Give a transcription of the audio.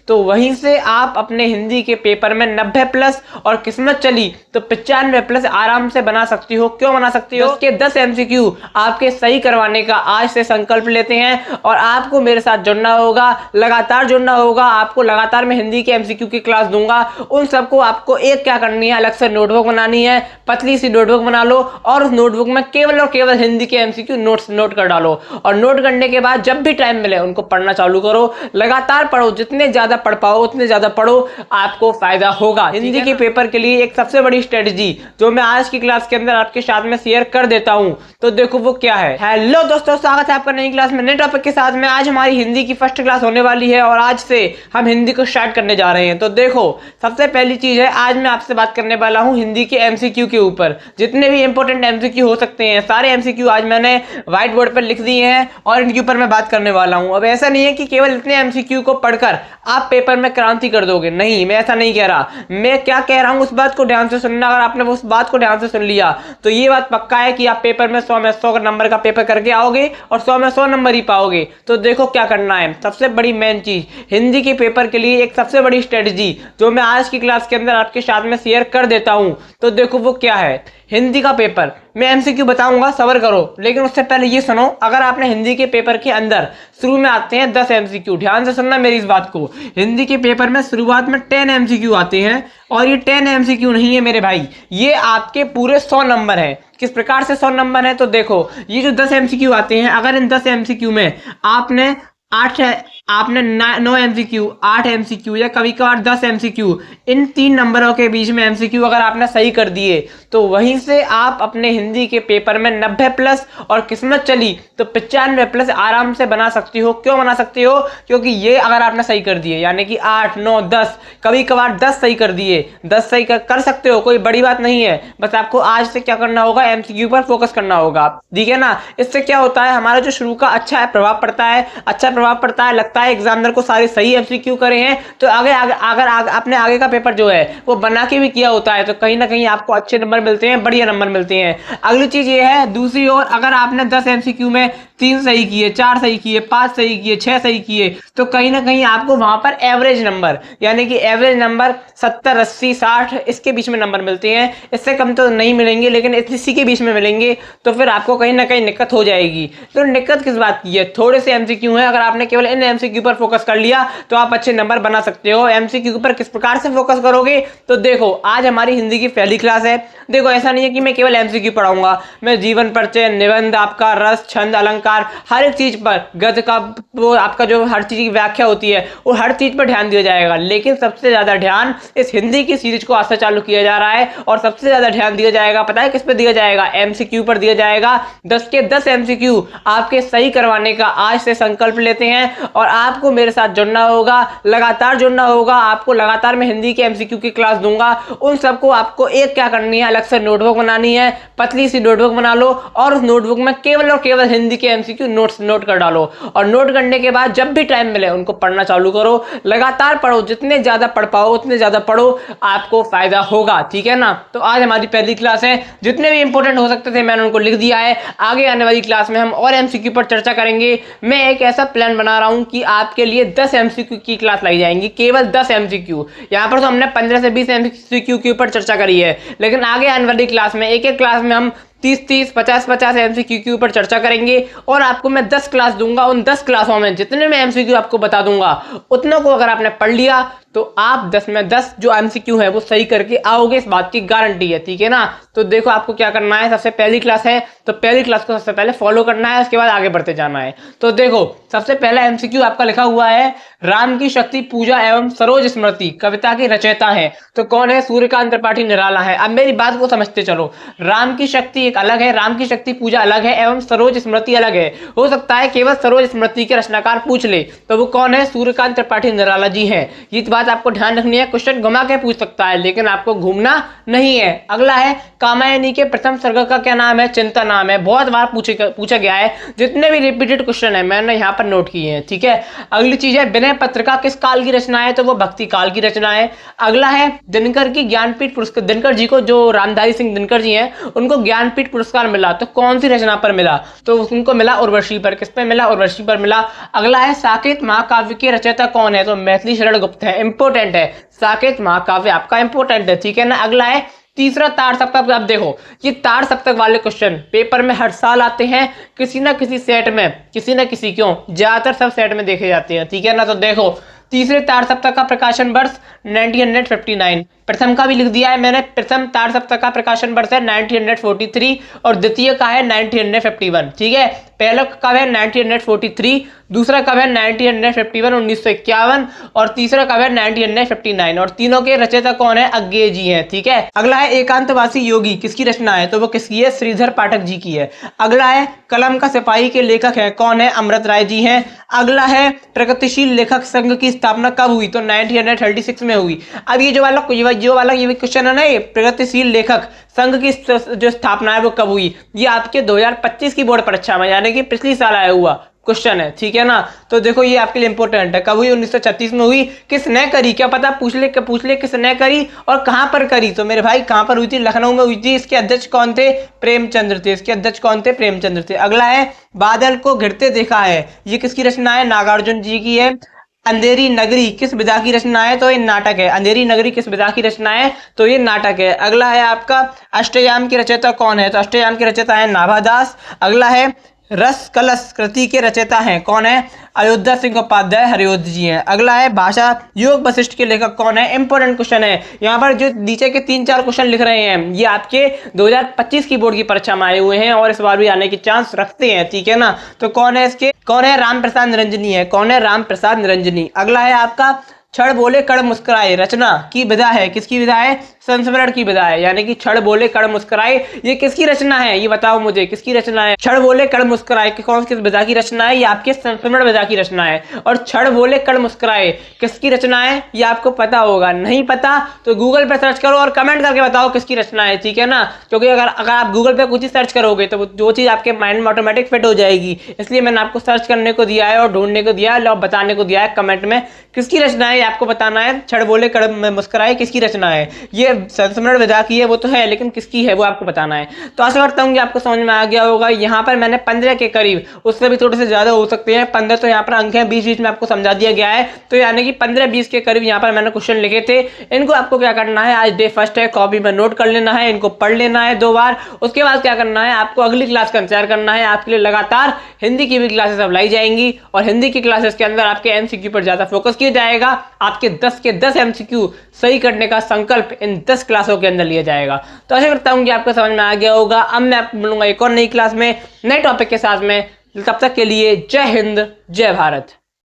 तो वहीं से आप अपने हिंदी के पेपर में 90 प्लस और किस्मत चली तो 95 प्लस आराम से बना सकती हो। क्यों बना सकती हो? उसके 10 MCQ आपके सही करवाने का आज से संकल्प लेते हैं और आपको मेरे साथ जुड़ना होगा, लगातार जुड़ना होगा। आपको लगातार मैं हिंदी के MCQ की क्लास दूंगा। उन सबको आपको एक क्या करनी है, अलग से नोटबुक बनानी है, पतली सी नोटबुक बना लो और उस नोटबुक में केवल और केवल हिंदी के MCQ नोट कर डालो और नोट करने के बाद जब भी टाइम मिले उनको पढ़ना चालू करो। लगातार पढ़ो, जितने ज्यादा पढ़ पाओ उतने ज्यादा पढ़ो, आपको फायदा होगा। हिंदी के पेपर के लिए एक सबसे बड़ी स्ट्रेटजी जो मैं आज की क्लास के अंदर आपके साथ में शेयर कर देता हूं, तो देखो वो क्या है। हेलो दोस्तों, स्वागत है आपका नई क्लास में, नए टॉपिक के साथ में। आज हमारी हिंदी की फर्स्ट क्लास होने वाली है और आज से हम हिंदी को स्टार्ट करने जा रहे हैं। तो देखो, सबसे पहली चीज है, आज मैं आपसे बात करने वाला हूं हिंदी के MCQ के ऊपर। जितने भी इंपॉर्टेंट MCQ हो सकते हैं, सारे MCQ आज मैंने व्हाइट बोर्ड पर लिख दिए हैं और इनके ऊपर मैं बात करने वाला हूं। अब ऐसा नहीं है कि केवल इतने MCQ को पढ़कर आप पेपर में क्रांति कर दोगे, नहीं, मैं ऐसा नहीं कह रहा। मैं क्या कह रहा हूं उस बात को ध्यान से सुनना। अगर आपने उस बात को ध्यान से सुन लिया तो ये बात पक्का है कि आप पेपर में 100 में 100 नंबर का पेपर करके आओगे और 100 में 100 नंबर ही पाओगे। तो देखो क्या करना है। सबसे बड़ी मेन चीज, हिंदी के पेपर के लिए एक सबसे बड़ी स्ट्रेटजी जो मैं आज की क्लास के अंदर आपके साथ में शेयर कर देता हूं, तो देखो वो क्या है। हिंदी का पेपर मैं MCQ बताऊंगा, सब्र करो, लेकिन उससे पहले ये सुनो। अगर आपने हिंदी के पेपर के अंदर शुरू में आते हैं 10 MCQ, ध्यान से सुनना मेरी इस बात को। हिंदी के पेपर में शुरुआत में 10 MCQ आते हैं और ये 10 MCQ नहीं है मेरे भाई, ये आपके पूरे 100 नंबर है। किस प्रकार से 100 नंबर है? तो देखो, ये जो 10 MCQ आते हैं, अगर इन 10 MCQ में आपने 9 MCQ, 8 MCQ या कभी कभार 10 MCQ, इन 3 नंबरों के बीच में MCQ अगर आपने सही कर दिए तो वहीं से आप अपने हिंदी के पेपर में 90 प्लस और किस्मत चली तो 95 प्लस आराम से बना सकती हो। क्यों बना सकती हो? क्योंकि ये अगर आपने सही कर दिए, यानी कि 8, 9, 10, कभी कभार 10 सही कर दिए, 10 सही कर सकते हो, कोई बड़ी बात नहीं है। बस आपको आज से क्या करना होगा, MCQ पर फोकस करना होगा, ठीक है ना। इससे क्या होता है, हमारा जो शुरू का अच्छा प्रभाव पड़ता है, लगता है एग्जामिनर को सारे सही MCQ करे हैं तो अगर आपने आगे का पेपर जो है वो बना के भी किया होता है तो कहीं ना कहीं आपको अच्छे नंबर मिलते हैं, बढ़िया नंबर मिलते हैं। अगली चीज ये है, दूसरी ओर अगर आपने 10 MCQ में 3 सही किए, 4 सही किए, 5 सही किए, 6 सही किए तो कहीं ना कहीं आपको वहां पर एवरेज नंबर, यानी कि एवरेज नंबर 70, 80, 60 इसके बीच में नंबर मिलते हैं। इससे कम तो नहीं मिलेंगे, लेकिन इसी के बीच में मिलेंगे। तो फिर आपको कहीं ना कहीं दिक्कत हो जाएगी। तो दिक्कत किस बात की है? थोड़े से MCQ है, अगर आपने केवल इन MCQ पर फोकस कर लिया तो आप अच्छे नंबर बना सकते हो। MCQ पर किस प्रकार से फोकस करोगे? तो देखो, आज हमारी हिंदी की पहली क्लास है। देखो, ऐसा नहीं है कि मैं केवल MCQ पढ़ाऊंगा, मैं जीवन परिचय, निबंध, आपका रस, छंद, अलंकार, हर एक चीज पर, गद्य का वो आपका जो हर चीज की व्याख्या होती है वो हर चीज पर ध्यान दिया जाएगा। लेकिन सबसे ज्यादा ध्यान इस हिंदी की सीरीज को आज से चालू किया जा रहा है और सबसे ज्यादा ध्यान दिया जाएगा, पता है किस पर दिया जाएगा? MCQ पर दिया जाएगा। 10 के 10 MCQ आपके सही करवाने का आज से संकल्प लेते हैं और आपको मेरे साथ जुड़ना होगा, लगातार जुड़ना होगा। आपको लगातार मैं हिंदी के MCQ की क्लास दूंगा। उन सबको आपको एक क्या करनी है, अलग से नोटबुक बनानी है, पतली सी नोटबुक बना लो और उस नोटबुक में केवल और केवल हिंदी के MCQ नोट कर डालो और नोट करने के बाद जब भी टाइम मिले उनको पढ़ना चालू करो। लगातार पढ़ो, जितने ज्यादा पढ़ पाओ उतने ज्यादा पढ़ो, आपको फायदा होगा, ठीक है ना। तो आज हमारी पहली क्लास है, जितने भी इंपॉर्टेंट हो सकते थे मैंने उनको लिख दिया है। आगे आने वाली क्लास में हम और MCQ पर चर्चा करेंगे। मैं एक ऐसा प्लान बना रहा हूं कि आपके लिए 10 MCQ की क्लास लाई जाएंगी, केवल 10 MCQ। यहां पर तो हमने 15 से 20 MCQ के ऊपर चर्चा करी है, लेकिन आगे आने वाली क्लास में एक क्लास में हम 30-30, 50-50 MCQ के ऊपर चर्चा करेंगे और आपको मैं 10 क्लास दूंगा। उन 10 क्लासों में जितने मैं MCQ आपको बता दूंगा उतनों को अगर आपने पढ़ लिया तो आप 10 में 10 जो MCQ है वो सही करके आओगे, इस बात की गारंटी है, ठीक है ना। तो देखो, आपको क्या करना है, सबसे पहली क्लास है तो पहली क्लास को सबसे पहले फॉलो करना है, उसके बाद आगे बढ़ते जाना है। तो देखो, सबसे पहला MCQ आपका लिखा हुआ है, राम की शक्ति पूजा एवं सरोज स्मृति कविता के रचयिता है तो कौन है? सूर्यकांत त्रिपाठी निराला है। अब मेरी बात को समझते चलो, राम की शक्ति एक अलग है, राम की शक्ति पूजा अलग है एवं सरोज स्मृति अलग है। हो सकता है केवल सरोज स्मृति के रचनाकार पूछ ले तो वो कौन है? सूर्यकांत त्रिपाठी निराला जी हैं। ये बात आपको ध्यान रखनी है, क्वेश्चन घुमा के पूछ सकता है लेकिन आपको घूमना नहीं है। अगला है कामायनी के प्रथम सर्ग का क्या नाम है? चिंता नाम है। बहुत बार पूछा गया है, जितने भी रिपीटेड क्वेश्चन है मैंने यहाँ पर नोट किए हैं, ठीक है। अगली चीज है विनय पत्रिका किस काल की रचना है? तो वो भक्ति काल की रचना है। अगला है दिनकर की ज्ञानपीठ पुरस्कार, दिनकर जी को, जो रामधारी सिंह दिनकर जी हैं, उनको ज्ञानपीठ पुरस्कार मिला, तो कौन सी रचना पर मिला? तो उनको मिला उर्वशी पर। किस पे मिला? उर्वशी पर मिला। अगला है साकेत महाकाव्य के रचयिता कौन है? तो मैथिली शरण गुप्त है। इंपोर्टेंट है, साकेत महाकाव्य आपका इंपोर्टेंट है, ठीक है ना। अगला है तीसरा तार सप्तक। अब देखो ये तार सप्तक वाले क्वेश्चन पेपर में हर साल आते हैं, किसी ना किसी सेट में, किसी ना किसी, क्यों ज्यादातर सब सेट में देखे जाते हैं, ठीक है ना। तो देखो तीसरे तार सप्तक का प्रकाशन वर्ष 1959, प्रथम का भी लिख दिया है मैंने, प्रथम तार सप्तक का प्रकाशन वर्ष है 1943 और द्वितीय का है 1951, ठीक है। पहला कब है? 1943, दूसरा कब है? 1951 1951 और तीसरा कब है? 1959 और तीनों के रचयिता कौन है? अज्ञेय जी हैं, ठीक है। अगला है एकांतवासी योगी किसकी रचना है? तो वो किसकी है? श्रीधर पाठक जी की है। अगला है कलम का सिपाही के लेखक है कौन है? अमृत राय जी हैं। अगला है प्रगतिशील लेखक संघ की स्थापना कब हुई? तो 1936 में हुई। अब ये जो वाला ये क्वेश्चन है ना, ये प्रगतिशील लेखक संघ की जो स्थापना है वो कब हुई? ये आपके 2025 की बोर्ड परीक्षा में, यानी कि पिछली साल आया हुआ क्वेश्चन है, ठीक है ना। तो देखो ये आपके लिए इंपॉर्टेंट है, कब हुई? 1936 में हुई। किसने करी? क्या पता पूछ ले किसने करी और कहां पर करी? तो मेरे भाई कहां पर हुई थी? लखनऊ में हुई थी। इसके अध्यक्ष कौन थे? प्रेमचंद्र थे। इसके अध्यक्ष कौन थे? प्रेमचंद्र थे। अगला है बादल को घिरते देखा है, ये किसकी रचना है? नागार्जुन जी की है। अंधेरी नगरी किस विधा की रचना है? तो ये नाटक है। अंधेरी नगरी किस विधा की रचना है? तो ये नाटक है। अगला है आपका अष्टयाम के रचयिता कौन है? तो अष्टयाम के रचयिता है नाभादास। अगला है रस कलश कृति के रचयिता हैं कौन है? अयोध्या सिंह उपाध्याय हरिओध जी हैं। अगला है भाषा योग वशिष्ठ के लेखक कौन है? इंपॉर्टेंट क्वेश्चन है। यहाँ पर जो नीचे के 3-4 क्वेश्चन लिख रहे हैं ये आपके 2025 की बोर्ड की परीक्षा में आए हुए हैं और इस बार भी आने की चांस रखते हैं, ठीक है ना। तो कौन है इसके? कौन है? राम प्रसाद निरंजनी है। कौन है? राम प्रसाद निरंजनी। अगला है आपका छड़ बोले कड़ मुस्कुराए, रचना की विधा है, किसकी विधा है? संस्मरण की विधा है, यानी कि छड़ बोले कड़ मुस्कुराए ये किसकी रचना है? ये बताओ मुझे किसकी रचना है? छड़ बोले कड़ मुस्कुराए कौन किस विधा की रचना है? ये आपके संस्मरण विधा की रचना है। और छड़ बोले कड़ मुस्कुराए किसकी रचना है? ये आपको पता होगा, नहीं पता तो गूगल पे सर्च करो और कमेंट करके बताओ किसकी रचना है, ठीक है ना। क्योंकि अगर आप गूगल पे कुछ ही सर्च करोगे तो जो चीज आपके माइंड में ऑटोमेटिक फिट हो जाएगी, इसलिए मैंने आपको सर्च करने को दिया है और ढूंढने को दिया है और बताने को दिया है कमेंट में किसकी रचना है, आपको बताना है। छड़ बोले कड़ मुस्कुराए किसकी रचना है? ये संस्मरण विधा की है, वो तो है, लेकिन किसकी है वो आपको बताना है। तो आशा करता हूँ कि आपको समझ में आ गया होगा। यहाँ पर मैंने 15 के करीब, उससे भी थोड़े से ज्यादा हो सकते हैं, 15 तो यहाँ पर अंक हैं, 20 में आपको समझा दिया गया है। तो यानी कि 15-20 के करीब यहाँ पर मैंने क्वेश्चन लिखे थे। इनको आपको क्या करना है, आज डे फर्स्ट है, कॉपी में नोट कर लेना है, इनको पढ़ लेना है 2 बार। उसके बाद क्या करना है, आपको अगली क्लास का इंतजार करना है। आपके लिए लगातार हिंदी की भी क्लासेस अब लाई जाएंगी और हिंदी की क्लासेस के अंदर आपके एमसीक्यू पर ज्यादा फोकस किया जाएगा। आपके 10 के 10 एमसीक्यू सही करने का संकल्प इन 10 क्लासों के अंदर लिया जाएगा। तो आशा करता हूं कि आपको समझ में आ गया होगा। अब मैं आपको मिलूंगा एक और नई क्लास में नए टॉपिक के साथ में। तब तक के लिए जय हिंद, जय भारत।